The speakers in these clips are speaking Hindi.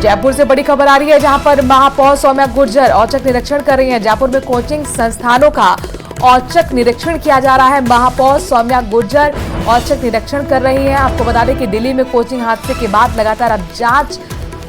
जयपुर से बड़ी खबर आ रही है, जहां पर महापौर सौम्या गुर्जर औचक निरीक्षण कर रही हैं। जयपुर में कोचिंग संस्थानों का औचक निरीक्षण किया जा रहा है। महापौर सौम्या गुर्जर औचक निरीक्षण कर रही हैं। आपको बता दें कि दिल्ली में कोचिंग हादसे के बाद लगातार अब जांच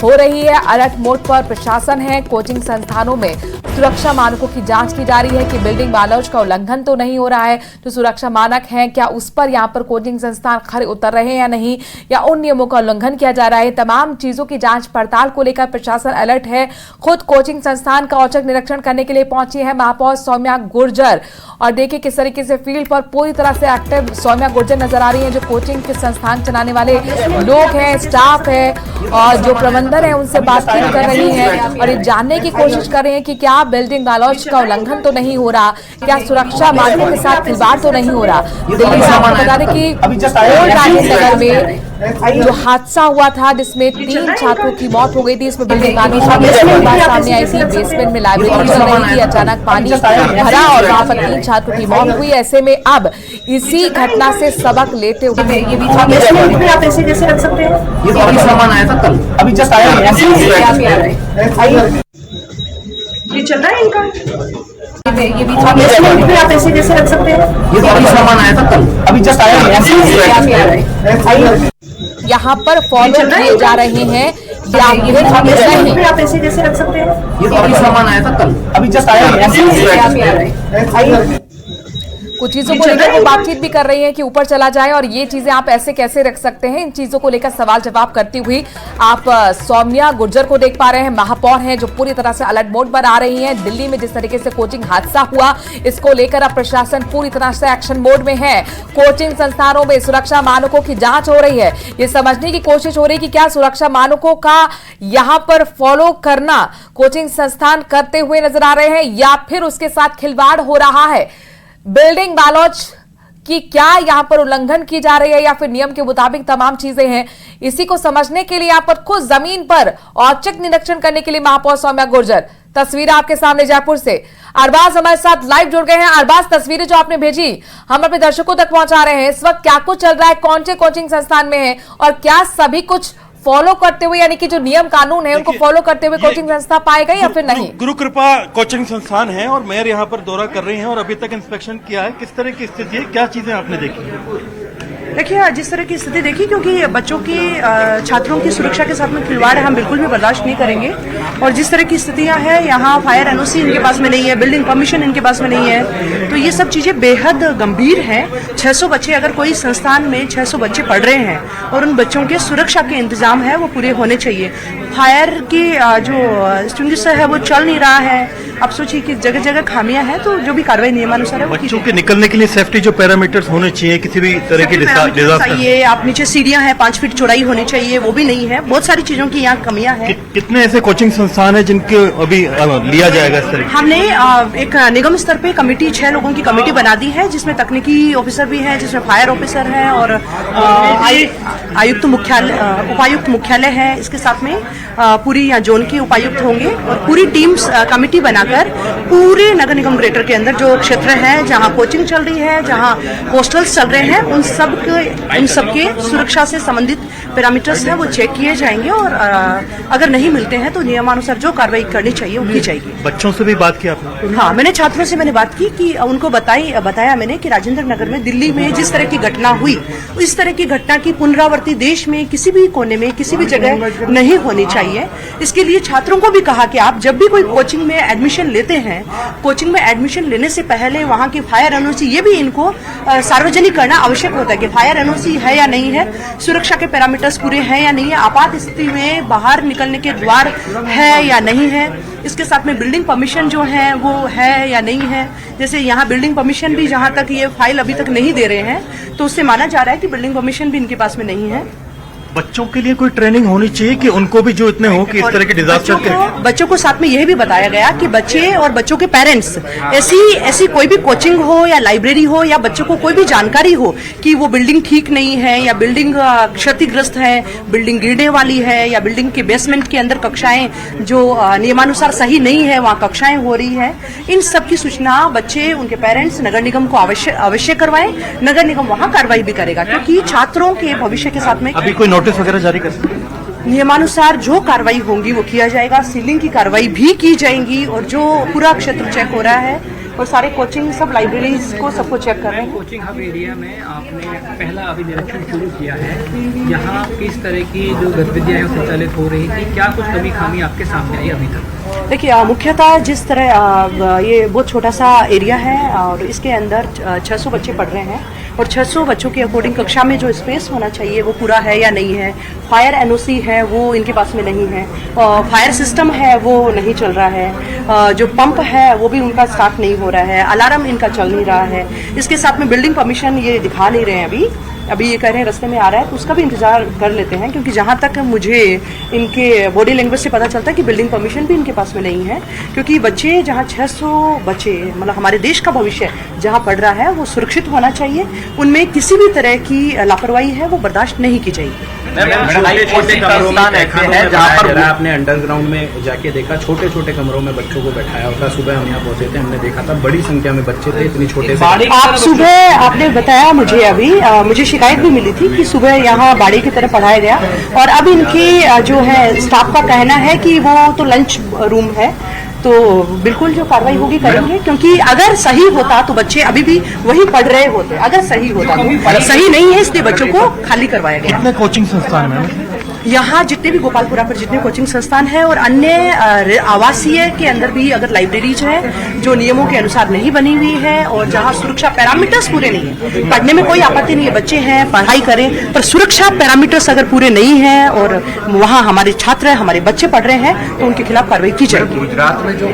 हो रही है। अलर्ट मोड पर प्रशासन है। कोचिंग संस्थानों में सुरक्षा मानकों की जांच की जा रही है कि बिल्डिंग बालौज का उल्लंघन तो नहीं हो रहा है। जो सुरक्षा मानक हैं, क्या उस पर यहां पर कोचिंग संस्थान खरे उतर रहे हैं या नहीं, या उन नियमों का उल्लंघन किया जा रहा है। तमाम चीजों की जांच पड़ताल को लेकर प्रशासन अलर्ट है। खुद कोचिंग संस्थान का औचक निरीक्षण करने के लिए पहुंची है महापौर सौम्या गुर्जर। और देखिए किस तरीके से फील्ड पर पूरी तरह से एक्टिव सौम्या गुर्जर नजर आ रही है। जो कोचिंग के संस्थान चलाने वाले लोग हैं, स्टाफ है और जो प्रबंधन है, उनसे बातचीत कर रही है और ये जानने की कोशिश कर रहे हैं कि क्या बिल्डिंग बालौज का उल्लंघन तो नहीं हो रहा, क्या सुरक्षा मानकों के साथ खिलवाड़ तो नहीं हो रहा। दिल्ली से आपको बता दें कि ओल्ड राजेंद्र नगर में जो हादसा हुआ था जिसमें 3 छात्रों की मौत हो गई थी, इसमें बिल्डिंग बालौज सामने आई थी। बेसमेंट में लाइब्रेरी चल रही थी, अचानक पानी भरा और वहां पर 3 छात्रों की मौत हुई। ऐसे में अब इसी घटना से सबक लेते हुए ये भी आप ऐसे कैसे रख सकते हैं? ये तो अभी सामान आया था कल, अभी जस्ट आया है। ये चल रहा है इनका, ये भी आप ऐसे कैसे रख सकते हैं? ये तो अभी सामान आया था कल, अभी जस्ट आया है। यहाँ पर फॉलो किए जा रहे हैं या आप ऐसे कैसे रख सकते हैं? ये तो अभी सामान आया था कल, अभी जस्ट आया है। कुछ चीजों को लेकर वो बातचीत भी कर रही हैं कि ऊपर चला जाए और ये चीजें आप ऐसे कैसे रख सकते हैं। इन चीजों को लेकर सवाल जवाब करती हुई आप सौम्या गुर्जर को देख पा रहे हैं। महापौर हैं जो पूरी तरह से अलर्ट मोड पर आ रही हैं। दिल्ली में जिस तरीके से कोचिंग हादसा हुआ, इसको लेकर अब प्रशासन पूरी तरह से एक्शन मोड में है। कोचिंग संस्थानों में सुरक्षा मानकों की जांच हो रही है। ये समझने की कोशिश हो रही है कि क्या सुरक्षा मानकों का यहां पर फॉलो करना कोचिंग संस्थान करते हुए नजर आ रहे हैं या फिर उसके साथ खिलवाड़ हो रहा है। बिल्डिंग बालौज की क्या यहां पर उल्लंघन की जा रही है या फिर नियम के मुताबिक तमाम चीजें हैं, इसी को समझने के लिए यहां पर खुद जमीन पर औचक निरीक्षण करने के लिए महापौर सौम्या गुर्जर। तस्वीरें आपके सामने जयपुर से अरबाज हमारे साथ लाइव जुड़ गए हैं। अरबाज, तस्वीरें जो आपने भेजी हम अपने दर्शकों तक पहुंचा रहे हैं। इस वक्त क्या कुछ चल रहा है, कौन से कोचिंग संस्थान में है और क्या सभी कुछ फॉलो करते हुए, यानी कि जो नियम कानून है उनको फॉलो करते हुए कोचिंग संस्था पाएगा या फिर नहीं? गुरु कृपा कोचिंग संस्थान है और मेयर यहाँ पर दौरा कर रहे हैं और अभी तक इंस्पेक्शन किया है। किस तरह की स्थिति है, क्या चीजें आपने देखी? देखिए, जिस तरह की स्थिति देखी, क्योंकि बच्चों की छात्रों की सुरक्षा के साथ में खिलवाड़ हम बिल्कुल भी बर्दाश्त नहीं करेंगे। और जिस तरह की स्थितियां हैं, यहाँ फायर एनओसी इनके पास में नहीं है, बिल्डिंग परमिशन इनके पास में नहीं है, तो ये सब चीजें बेहद गंभीर हैं। 600 बच्चे, अगर कोई संस्थान में 600 बच्चे पढ़ रहे हैं और उन बच्चों के सुरक्षा के इंतजाम है वो पूरे होने चाहिए। फायर की जो एक्सटिंग्विशर है वो चल नहीं रहा है। अब सोचिए कि जगह जगह खामियां हैं, तो जो भी कार्रवाई नियमानुसार है वो बच्चों के निकलने के लिए सेफ्टी जो पैरामीटर्स होने चाहिए, किसी भी तरह की चाहिए। आप नीचे सीढ़ियां हैं, 5 फीट चौड़ाई होनी चाहिए, वो भी नहीं है। बहुत सारी चीजों की यहाँ कमियां हैं। कितने ऐसे कोचिंग संस्थान है जिनके अभी लिया जाएगा इस तरह? हमने एक निगम स्तर पे कमेटी, 6 लोगों की कमेटी बना दी है, जिसमें तकनीकी ऑफिसर भी है, जिसमें फायर ऑफिसर है और आयुक्त मुख्यालय, उपायुक्त मुख्यालय है। इसके साथ में पूरी यहाँ जोन के उपायुक्त होंगे और पूरी टीम कमेटी बनाकर पूरे नगर निगम ग्रेटर के अंदर जो क्षेत्र है जहाँ कोचिंग चल रही है, जहाँ हॉस्टल्स चल रहे हैं, उन सबके सुरक्षा से संबंधित पैरामीटर्स हैं वो चेक किए जाएंगे और अगर नहीं मिलते हैं तो नियमानुसार जो कार्रवाई करनी चाहिए वो की जाएगी। बच्चों से भी बात की आपने? हाँ, मैंने छात्रों से बात की कि उनको बताया मैंने कि राजेंद्र नगर में, दिल्ली में जिस तरह की घटना हुई, इस तरह की घटना की पुनरावृत्ति देश में किसी भी कोने में, किसी भी जगह नहीं होनी चाहिए। इसके लिए छात्रों को भी कहा कि आप जब भी कोई कोचिंग में एडमिशन लेते हैं, कोचिंग में एडमिशन लेने से पहले वहाँ की फायर एनओसी ये भी इनको सार्वजनिक करना आवश्यक होता है कि फायर एनओसी है या नहीं है, सुरक्षा के पैरामीटर्स पूरे हैं या नहीं है, आपात स्थिति में बाहर निकलने के द्वार है या नहीं है। इसके साथ में बिल्डिंग परमिशन जो है वो है या नहीं है। जैसे यहाँ बिल्डिंग परमिशन भी, जहाँ तक ये फाइल अभी तक नहीं दे रहे हैं, तो उससे माना जा रहा है कि बिल्डिंग परमिशन भी इनके पास में नहीं है। बच्चों के लिए कोई ट्रेनिंग होनी चाहिए कि उनको भी जो इतने हो कि इस तरह के डिजास्टर के बच्चों को साथ में यह भी बताया गया कि बच्चे और बच्चों के पेरेंट्स ऐसी कोई भी कोचिंग हो या लाइब्रेरी हो या बच्चों को कोई भी जानकारी हो कि वो बिल्डिंग ठीक नहीं है या बिल्डिंग क्षतिग्रस्त है, बिल्डिंग गिरने वाली है या बिल्डिंग के बेसमेंट के अंदर कक्षाएं जो नियमानुसार सही नहीं है वहाँ कक्षाएं हो रही है, इन सब की सूचना बच्चे, उनके पेरेंट्स नगर निगम को अवश्य करवाएं। नगर निगम वहाँ कार्रवाई भी करेगा, क्योंकि छात्रों के भविष्य के साथ में अभी कोई नोटिस वगैरह जारी कर सकते हैं? नियमानुसार जो कार्रवाई होंगी वो किया जाएगा, सीलिंग की कार्रवाई भी की जाएगी और जो पूरा क्षेत्र चेक हो रहा है और सारे कोचिंग सब लाइब्रेरीज को सबको चेक कर रहे हैं। कोचिंग हब एरिया में आपने पहला अभी निरीक्षण शुरू किया है, यहाँ किस तरह की जो गतिविधियाँ संचालित हो रही थी, क्या कुछ कमी खामी आपके सामने आई अभी तक? देखिए मुख्यतः जिस तरह ये बहुत छोटा सा एरिया है और इसके अंदर 600 बच्चे पढ़ रहे हैं और 600 बच्चों के अकॉर्डिंग कक्षा में जो स्पेस होना चाहिए वो पूरा है या नहीं है, फायर एनओसी है वो इनके पास में नहीं है, फायर सिस्टम है वो नहीं चल रहा है, जो पंप है वो भी उनका स्टार्ट नहीं हो रहा है, अलार्म इनका चल नहीं रहा है, इसके साथ में बिल्डिंग परमिशन ये दिखा नहीं रहे हैं अभी ये कह रहे हैं रास्ते में आ रहा है, तो उसका भी इंतजार कर लेते हैं क्योंकि जहाँ तक मुझे इनके बॉडी लैंग्वेज से पता चलता है कि बिल्डिंग परमिशन भी इनके पास में नहीं है क्योंकि बच्चे जहाँ 600 बच्चे मतलब हमारे देश का भविष्य जहाँ पढ़ रहा है वो सुरक्षित होना चाहिए, उनमें किसी भी तरह की लापरवाही है वो बर्दाश्त नहीं की जाएगी। आपने अंडरग्राउंड में जाके देखा, छोटे छोटे कमरों में बच्चों को बैठाया होता, सुबह हम यहाँ पहुंचे थे, हमने देखा था बड़ी संख्या में बच्चे थे, इतनी छोटे से। आप सुबह आपने बताया मुझे अभी मुझे शिकायत भी मिली थी कि सुबह यहाँ बाड़ी की तरह पढ़ाया गया और अब इनकी जो है स्टाफ का कहना है कि वो तो लंच रूम है, तो बिल्कुल जो कार्रवाई होगी करेंगे क्योंकि अगर सही होता तो बच्चे अभी भी वही पढ़ रहे होते, अगर सही होता तो सही नहीं है इसलिए बच्चों को खाली करवाया गया। कितने कोचिंग संस्थान में यहाँ जितने भी गोपालपुरा पर जितने कोचिंग संस्थान हैं और अन्य आवासीय के अंदर भी अगर लाइब्रेरीज है जो नियमों के अनुसार नहीं बनी हुई है और जहाँ सुरक्षा पैरामीटर्स पूरे नहीं है, पढ़ने में कोई आपत्ति नहीं है, बच्चे हैं पढ़ाई करें, पर सुरक्षा पैरामीटर्स अगर पूरे नहीं है और वहाँ हमारे छात्र हमारे बच्चे पढ़ रहे हैं तो उनके खिलाफ कार्रवाई की जाएगी। गुजरात में जो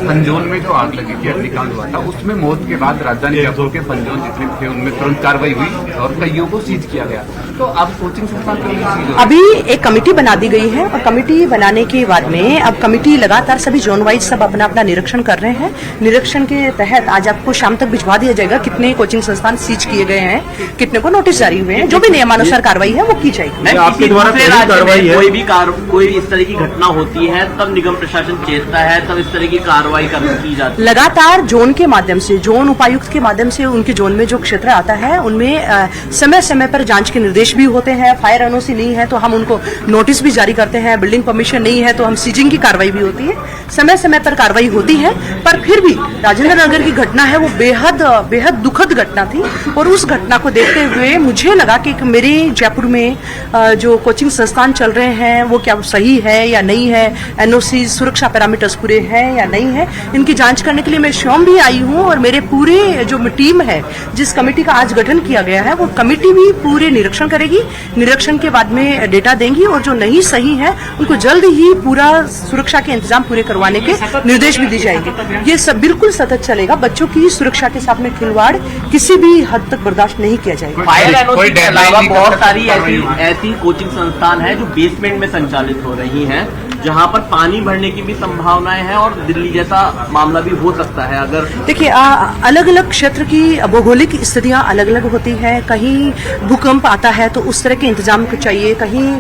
पंजोन में जो आग लगी थी, अग्निकांड हुआ था, उसमें मौत के बाद राजधानी जयपुर के पंजोन जितने थे उनमें तुरंत कार्रवाई हुई और कईयों को सीज किया गया। तो अब कोचिंग संस्थान अभी एक कमेटी बना दी गई है और कमेटी बनाने के बाद में अब कमेटी लगातार सभी जोन वाइज सब अपना अपना निरीक्षण कर रहे हैं। निरीक्षण के तहत आज आपको शाम तक भिजवा दिया जाएगा कितने कोचिंग संस्थान सीज किए गए हैं, कितने को नोटिस जारी हुए हैं, जो भी नियमानुसार कार्रवाई है वो की जाएगी। आपके द्वारा कार्रवाई है, कोई इस तरह की घटना होती है तब निगम प्रशासन चेतता है, तब इस तरह की कार्रवाई की जाती है। लगातार जोन के माध्यम से, जोन उपायुक्त के माध्यम से उनके जोन में जो क्षेत्र आता है उनमें समय समय पर जांच के निर्देश भी होते हैं। फायर एनओसी नहीं है तो हम उनको नोटिस भी जारी करते हैं, बिल्डिंग परमिशन नहीं है तो हम सीजिंग की कार्रवाई भी होती है, समय समय पर कार्रवाई होती है। पर फिर भी राजेंद्र नगर की घटना है वो बेहद दुखद घटना थी और उस घटना को देखते हुए मुझे लगा कि मेरे जयपुर में जो कोचिंग संस्थान चल रहे हैं वो क्या सही है या नहीं है, एनओसी सुरक्षा पैरामीटर्स पूरे हैं या नहीं है, इनकी जांच करने के लिए मैं स्वयं भी आई हूँ और मेरे पूरे जो टीम है जिस कमेटी का आज गठन किया गया है वो कमेटी भी पूरे निरीक्षण करेगी, निरीक्षण के बाद में डेटा देंगी और जो नहीं सही है उनको जल्द ही पूरा सुरक्षा के इंतजाम पूरे करवाने के निर्देश भी दिए जाएंगे। ये सब बिल्कुल सतत चलेगा, बच्चों की सुरक्षा के साथ में खिलवाड़ किसी भी हद तक बर्दाश्त नहीं किया जाएगा। फायर एनओसी के अलावा बहुत सारी ऐसी कोचिंग संस्थान है जो बेसमेंट में संचालित हो रही हैं, जहां पर पानी भरने की भी संभावनाएं हैं और दिल्ली जैसा मामला भी हो सकता है। अगर देखिए अलग अलग क्षेत्र की भौगोलिक स्थितियां अलग अलग होती है, कहीं भूकंप आता है तो उस तरह के इंतजाम चाहिए, कहीं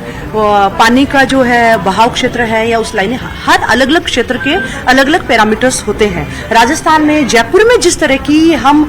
पानी का जो है बहाव क्षेत्र है या उस लाइन, हर अलग अलग क्षेत्र के अलग अलग पैरामीटर्स होते हैं। राजस्थान में जयपुर में जिस तरह की हम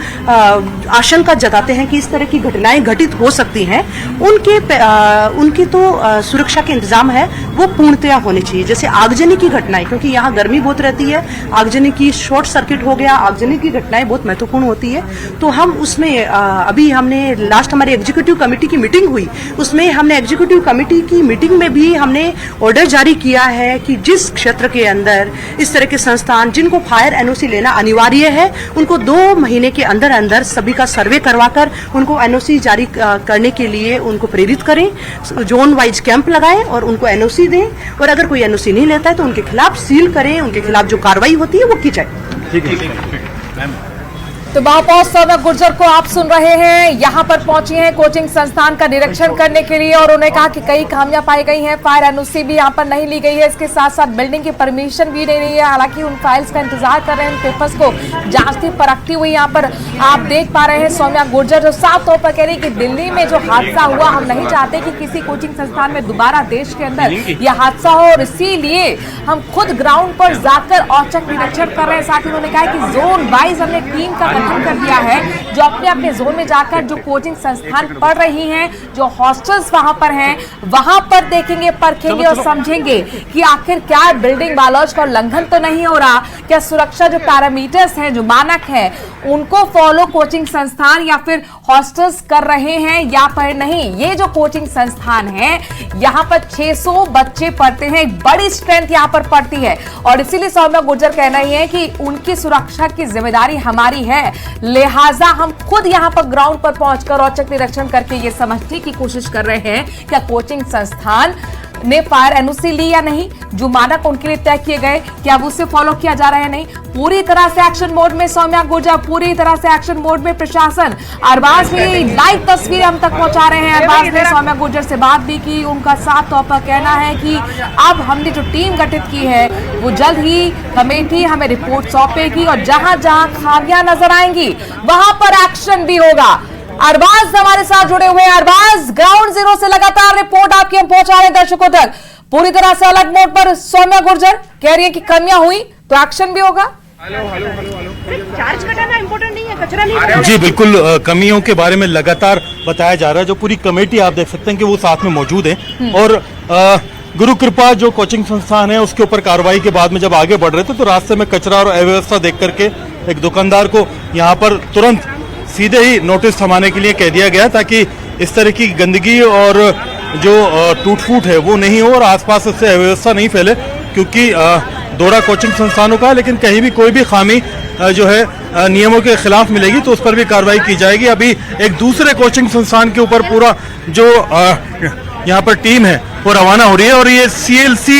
आशंका जताते हैं कि इस तरह की घटनाएं घटित हो सकती हैं, उनकी तो सुरक्षा के इंतजाम है वो पूर्णतया होने चाहिए। जैसे आगजनी की घटनाएं, क्योंकि यहाँ गर्मी बहुत रहती है, आगजनी की शॉर्ट सर्किट हो गया, आगजनी की घटनाएं बहुत महत्वपूर्ण होती है, तो हम उसमें अभी हमने लास्ट हमारी एग्जीक्यूटिव कमेटी की मीटिंग हुई, उसमें हमने एग्जीक्यूटिव कमेटी की मीटिंग में भी हमने ऑर्डर जारी किया है कि जिस क्षेत्र के अंदर इस तरह के संस्थान जिनको फायर एनओसी लेना अनिवार्य है उनको 2 महीने के अंदर अंदर सभी का सर्वे करवाकर उनको एनओसी जारी करने के लिए उनको प्रेरित करें, जोन वाइज कैंप लगाएं और उनको एनओसी दें, और अगर कोई एनओसी नहीं लेता है तो उनके खिलाफ सील करें, उनके खिलाफ जो कार्रवाई होती है वो की जाए। तो महापौर सौम्या गुर्जर को आप सुन रहे हैं, यहाँ पर पहुंची हैं कोचिंग संस्थान का निरीक्षण करने के लिए और उन्होंने कहा कि कई खामियां पाई गई हैं, फायर एनओसी भी यहाँ पर नहीं ली गई है, इसके साथ साथ बिल्डिंग की परमिशन भी नहीं रही है। हालांकि उन फाइल्स का इंतजार कर रहे हैं, पेपर्स को जांचती परखती हुई यहाँ पर आप देख पा रहे हैं सौम्या गुर्जर जो साफ तौर पर कह रही कि दिल्ली में जो हादसा हुआ, हम नहीं चाहते कि किसी कोचिंग संस्थान में दोबारा देश के अंदर यह हादसा हो और इसीलिए हम खुद ग्राउंड पर जाकर औचक निरीक्षण कर रहे हैं। साथ ही उन्होंने कहा कि जोन वाइज हमने टीम का उल्लंघन कर दिया है, जो अपने अपने जोन में जाकर जो कोचिंग संस्थान पढ़ रही हैं, जो हॉस्टल्स वहां पर हैं, वहां पर देखेंगे, परखेंगे और समझेंगे कि आखिर क्या बिल्डिंग बायलॉज का उल्लंघन तो नहीं हो रहा, क्या सुरक्षा जो पैरामीटर्स हैं, जो मानक हैं, उनको फॉलो कोचिंग संस्थान या फिर हॉस्टल्स कर रहे हैं या पर नहीं। ये जो कोचिंग संस्थान है, यहाँ पर 600 बच्चे पढ़ते हैं, एक बड़ी स्ट्रेंथ यहाँ पर पड़ती है और इसीलिए सौम्या गुर्जर कहना ही है कि उनकी सुरक्षा की जिम्मेदारी हमारी है, लिहाजा हम खुद यहाँ पर ग्राउंड पर पहुंचकर औचक निरीक्षण करके ये समझने की कोशिश कर रहे हैं क्या कोचिंग संस्थान ने फायर एनओसी ली या नहीं, जो मानक उनके लिए तय किए गए क्या अब उससे फॉलो किया जा रहा है नहीं। पूरी तरह से एक्शन मोड में सौम्या गुर्जर, पूरी तरह से एक्शन मोड में प्रशासन। अरबाज भी लाइव तस्वीरें हम तक पहुंचा रहे हैं। अरबाज ने सौम्या गुर्जर से बात भी की, उनका साफ तौर पर कहना है कि अब हमने जो टीम गठित की है वो जल्द ही कमेटी हमें रिपोर्ट सौंपेगी और जहां जहां खामियां नजर आएंगी वहां पर एक्शन भी होगा। अरबाज हमारे साथ जुड़े हुए हैं। अरबाज, ग्राउंड जीरो से लगातार रिपोर्ट आपकी हम पहुंचा रहे हैं दर्शकों तक। पूरी तरह से अलग मोड पर सौम्या गुर्जर कह रही है कि कमियां हुई तो एक्शन भी होगा। चार्ज कटाना इम्पोर्टेंट नहीं है, कचरा नहीं। जी बिल्कुल, कमियों के बारे में लगातार बताया जा रहा है। जो पूरी कमेटी आप देख सकते हैं कि वो साथ में मौजूद है और गुरु कृपा जो कोचिंग संस्थान है उसके ऊपर कार्रवाई के बाद में जब आगे बढ़ रहे थे तो रास्ते में कचरा और अव्यवस्था देख करके एक दुकानदार को यहाँ पर तुरंत सीधे ही नोटिस थमाने के लिए कह दिया गया ताकि इस तरह की गंदगी और जो टूट फूट है वो नहीं हो और आसपास उससे अव्यवस्था नहीं फैले, क्योंकि दौरा कोचिंग संस्थानों का, लेकिन कहीं भी कोई भी खामी जो है नियमों के खिलाफ मिलेगी तो उस पर भी कार्रवाई की जाएगी। अभी एक दूसरे कोचिंग संस्थान के ऊपर पूरा जो यहाँ पर टीम है वो रवाना हो रही है और ये CLC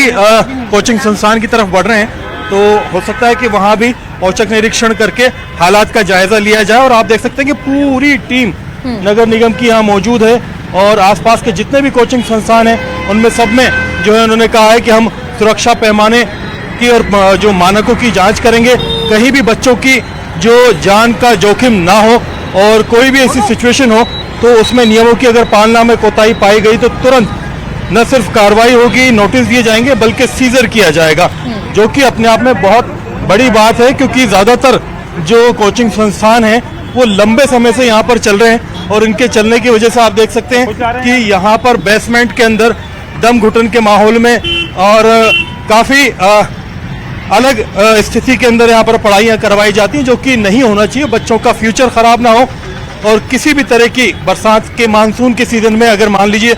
कोचिंग संस्थान की तरफ बढ़ रहे हैं, तो हो सकता है कि वहाँ भी औचक निरीक्षण करके हालात का जायजा लिया जाए। और आप देख सकते हैं कि पूरी टीम नगर निगम की यहाँ मौजूद है और आसपास के जितने भी कोचिंग संस्थान हैं उनमें सब में जो है उन्होंने कहा है कि हम सुरक्षा पैमाने की और जो मानकों की जांच करेंगे, कहीं भी बच्चों की जो जान का जोखिम ना हो और कोई भी ऐसी सिचुएशन हो तो उसमें नियमों की अगर पालना में कोताही पाई गई तो तुरंत न सिर्फ कार्रवाई होगी, नोटिस दिए जाएंगे, बल्कि सीजर किया जाएगा, जो कि अपने आप में बहुत बड़ी बात है, क्योंकि ज्यादातर जो कोचिंग संस्थान हैं वो लंबे समय से यहाँ पर चल रहे हैं और इनके चलने की वजह से आप देख सकते हैं कि यहाँ पर बेसमेंट के अंदर दम घुटन के माहौल में और काफी अलग स्थिति के अंदर यहाँ पर पढ़ाइयाँ करवाई जाती हैं, जो कि नहीं होना चाहिए। बच्चों का फ्यूचर खराब ना हो और किसी भी तरह की बरसात के मानसून के सीजन में अगर मान लीजिए